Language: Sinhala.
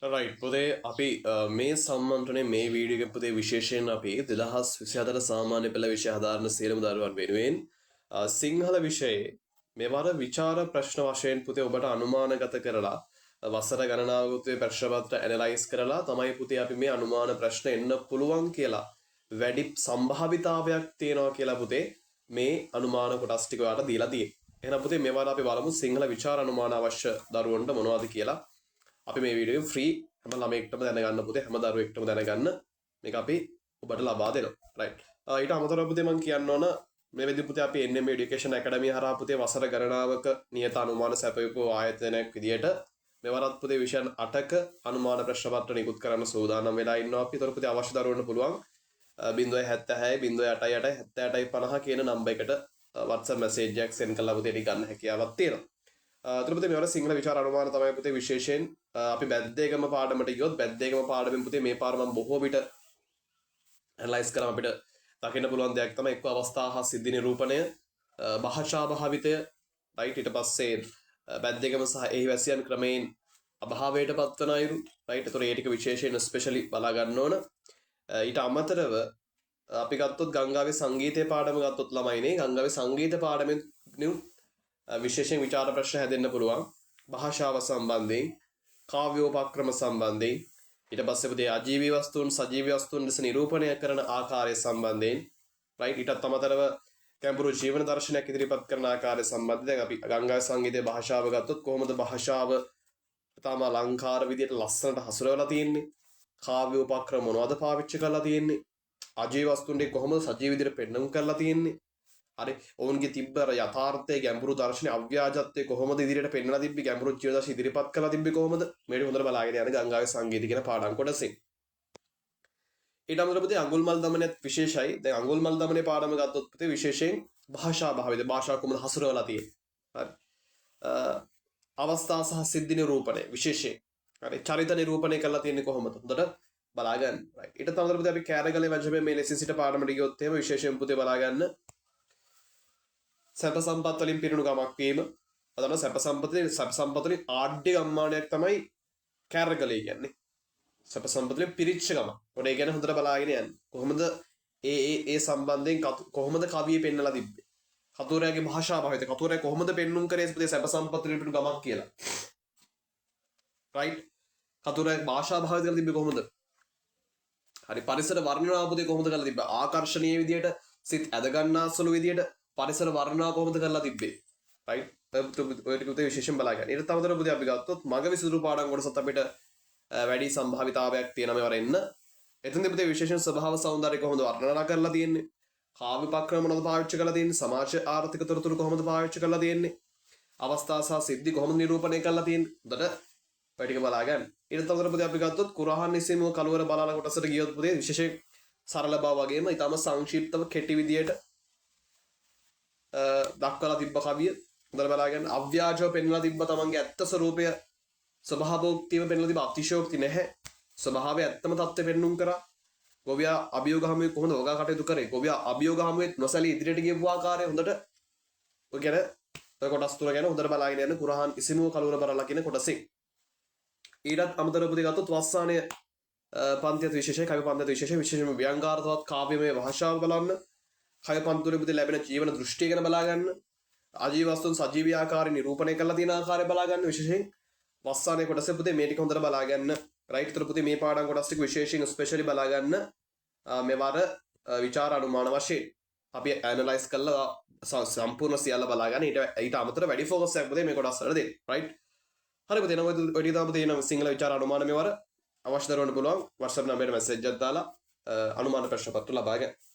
රයිට් පුතේ අපි මේ සම්මන්ත්‍රණය මේ වීඩියෝ එක පුතේ විශේෂයෙන් අපි 2024 සාමාන්‍ය පෙළ විෂය හදාරන සියලුම දරුවන් වෙනුවෙන් සිංහල විෂයේ මෙවර විචාර ප්‍රශ්න වශයෙන් පුතේ ඔබට අනුමානගත කරලා වසර ගණනාවක ප්‍රශ්න පත්‍ර ඇනලයිස් කරලා තමයි පුතේ අපි මේ අනුමාන ප්‍රශ්න එන්න පුළුවන් කියලා වැඩි සම්භාවිතාවයක් තියෙනවා කියලා පුතේ මේ අනුමාන කොටස් ටික ඔයාලට දීලා තියෙන්නේ. එහෙනම් පුතේ මෙවර අපි බලමු සිංහල විචාර අනුමාන අවශ්‍ය දරුවන්ට මොනවද කියලා. අපි මේ වීඩියෝ ෆ්‍රී හැම ළමයෙක්ටම දැනගන්න පුතේ හැම දරුවෙක්ටම දැනගන්න මේක අපි ඔබට ලබා දෙනවා. රයිට්. ඊට අමතරව පුතේ මම කියන්න ඕන මේ වෙද්දී පුතේ අපි NM Education Academy හරහා පුතේ වසර ගණනාවක නියත අනුමාන සැපයපු ආයතනයක් විදියට මෙවරත් පුතේ විෂයන් 8ක අනුමාන ප්‍රශ්න පත්‍ර නිකුත් කරන්න සූදානම් වෙලා ඉන්නවා අපි. ඒතර පුතේ අවශ්‍ය දරුවන්ට පුළුවන් 076 088 7850 කියන නම්බර් එකට WhatsApp message එකක් send කරලා පුතේ ගන්න හැකියාවක් තියෙනවා. අතර පුතේ මෙවර සිංහල විචාර අනුමාන තමයි පුතේ විශේෂයෙන් අපි බැද්දේගම පාඩමට ගියොත් බැද්දේගම පාඩමෙන් පුතේ මේ පාර මම බොහෝ විට ඇනලයිස් කරාම අපිට දකින්න පුළුවන් දෙයක් තමයි එක්ක අවස්ථා හා සිද්ධි නිරූපණය භාෂා භාවිතය රයිට් ඊට පස්සේ බැද්දේගම සහ එහි වැසියන් ක්‍රමයෙන් අභාවයට පත්වන අයුරු රයිට් ඒතර ඒ ටික විශේෂයෙන් ස්පෙෂලි බලා ගන්න ඕන. ඊට අමතරව අපි ගත්තොත් ගංගාවේ සංගීතය පාඩම ගත්තොත් ළමයිනේ ගංගාවේ සංගීත පාඩමෙන් විශේෂයෙන් විචාර ප්‍රශ්න හැදෙන්න පුළුවන් භාෂාව සම්බන්ධයෙන් කාව්‍යෝපක්‍රම සම්බන්ධයෙන් ඊට පස්සේ පුතේ අජීවී වස්තුන් සජීවී වස්තුන් ලෙස නිරූපණය කරන ආකාරය සම්බන්ධයෙන් රයිට් ඊටත් අමතරව ගැඹුරු ජීවන දර්ශනයක් ඉදිරිපත් කරන ආකාරය සම්බන්ධයෙන් දැන් අපි ගංගාවේ සංගීතයේ භාෂාව ගත්තොත් කොහොමද භාෂාව තම අලංකාර විදියට ලස්සනට හසුරවලා තියෙන්නේ කාව්‍යෝපක්‍රම මොනවද පාවිච්චි කරලා තියෙන්නේ අජීවී වස්තුන්ගේ කොහොමද සජීවී විදියට පෙන්වන්න කරලා තියෙන්නේ හරි ඔවුන්ගේ තිබ්බ යථාර්ථයේ ගැඹුරු දර්ශනයේ අව්‍යාජත්වයේ කොහොමද ඉදිරියට පෙන්වලා තිබ්බේ ගැඹුරු ජීවන දර්ශන ඉදිරිපත් කරලා තිබ්බේ කොහොමද මේක හොඳට බලාගෙන යන ගංගාවේ සංගීතය කියන පාඩම් කොටසෙන් ඊට අමතරව පුතේ අඟුල්මල් දමනයත් විශේෂයි දැන් අඟුල්මල් දමනයේ පාඩම ගත්තොත් පුතේ විශේෂයෙන් භාෂා භාවිත භාෂා කොහොමද හසුරවලා තියෙන්නේ හරි අවස්ථා සහ සිද්ධි නිරූපණය විශේෂයෙන් හරි චරිත නිරූපණය කරලා තියෙන්නේ කොහොමද හොඳට බලා ගන්න රයිට් ඊට අමතරව පුතේ අපි කෑරගලේ වැජ්ජබේ මේ ලෙසින් සිට පාඩමට ගියොත් එහෙම විශේෂයෙන් පුතේ බලා ගන්න සැප සම්පත් වලින් පිරුණු ගමක් වීම අදන සැප සම්පත් වලින් ආඩ්‍ය ගම්මානයක් තමයි කෑරගලේ කියන්නේ සැප සම්පත් වලින් පිරිච්ච ගම. ඔන්න ඒ කියන්නේ හොඳට බලාගෙන යන්න. කොහොමද ඒ සම්බන්ධයෙන් කොහොමද කවිය පෙන්නලා තිබ්බේ? කතෝරයාගේ භාෂා භාවිත කතෝරයා කොහොමද පෙන්눔 කරේ පුතේ සැප සම්පත් වලින් පිරුණු ගමක් කියලා. රයිට්? කතෝරයා භාෂා භාවිත කරලා තිබ්බේ කොහොමද? හරි පරිසර වර්ණනාව පුතේ කොහොමද කරලා තිබ්බේ? ආකර්ෂණීය විදියට සිත් ඇද ගන්නාසුළු විදියට පරිසර වර්ණනාව කොහොමද කරලා තිබ්බේ රයිට් ඔය ටික උදේ විශේෂයෙන් බලා ගන්න. ඊට තවතර පුතේ අපි ගත්තොත් මග විසඳුරු පාඩම් කොටසත් අපිට වැඩි සම්භාවිතාවයක් තියෙනවා මේවර එන්න. එතෙන්දී පුතේ විශේෂයෙන් ස්වභාව සෞන්දර්ය කොහොමද වර්ණනා කරලා තියෙන්නේ? කාව්‍ය උපක්‍රම මොනවද පාවිච්චි කරලා තියෙන්නේ? සමාජ ආර්ථික තොරතුරු කොහොමද පාවිච්චි කරලා තියෙන්නේ? අවස්ථා සහ සිද්ධි කොහොමද නිරූපණය කරලා තියෙන්නේ? හොඳට ඔය ටික බලා ගන්න. ඊට තවතර පුතේ අපි ගත්තොත් කුරහන් ඉසිමුව කලවර බලාන කොටසට ගියොත් පුතේ විශේෂයෙන් සරල බව වගේම ඊටම සංක්ෂිප්තව කෙටි විදියට දක්වලා තිබ්බ කවිය හොඳට බලාගන්න අව්‍යාජව පෙන්වලා තිබ්බ තමන්ගේ ඇත්ත ස්වરૂපය ස්වභාවෝක්තියව පෙන්වලා තිබ්බ අතිශයෝක්ති නැහැ ස්වභාවය ඇත්තම தත්ත්වය පෙන්눔 කරා ගොවියා අභියෝග හමුවේ කොහොමද වගා කටයුතු කරේ ගොවියා අභියෝග හමුවේ නොසැලී ඉදිරියට ගියපු ආකාරය හොඳට ඔය කියන්නේ ඔය කොටස් තුන ගැන හොඳට බලාගෙන යන්න කුරහන් ඉසිමුව කලවර බරලා කියන කොටසෙන් ඊටත් අමතරව පුතේ ගත්තොත් වස්සානය පන්තියත් විශේෂයි කවි පන්තියත් විශේෂයෙන්ම ව්‍යංගාර්ථවත් කාව්‍යමය භාෂාව බලන්න කය පන්තුලේ පුතේ ලැබෙන ජීවන දෘෂ්ටිය ගැන බලා ගන්න ආජීව වස්තුන් සජීවී ආකාරයෙන් නිරූපණය කරලා තියෙන ආකාරය බලා ගන්න විශේෂයෙන් වස්සානයේ කොටසේ පුතේ මේ ටික හොඳට බලා ගන්න රයිට් උතර පුතේ මේ පාඩම් කොටස් ටික විශේෂයෙන් ස්පෙෂලි බලා ගන්න මේවර විචාර අනුමාන වශයෙන් අපි ඇනලයිස් කරලා සම්පූර්ණ සියල්ල බලා ගන්න ඊට අමතරව වැඩි ફોකස් එකක් පුතේ මේ කොටස් වල දෙන්න රයිට් හරි පුතේ නම් ඔය ටික තමයි තියෙන සිංහල විචාර අනුමාන මේවර අවශ්‍ය දරුවන්ට පුළුවන් WhatsApp නම්බරයට මැසේජ් එකක් දාලා අනුමාන ප්‍රශ්න පත්‍ර ලබා ගන්න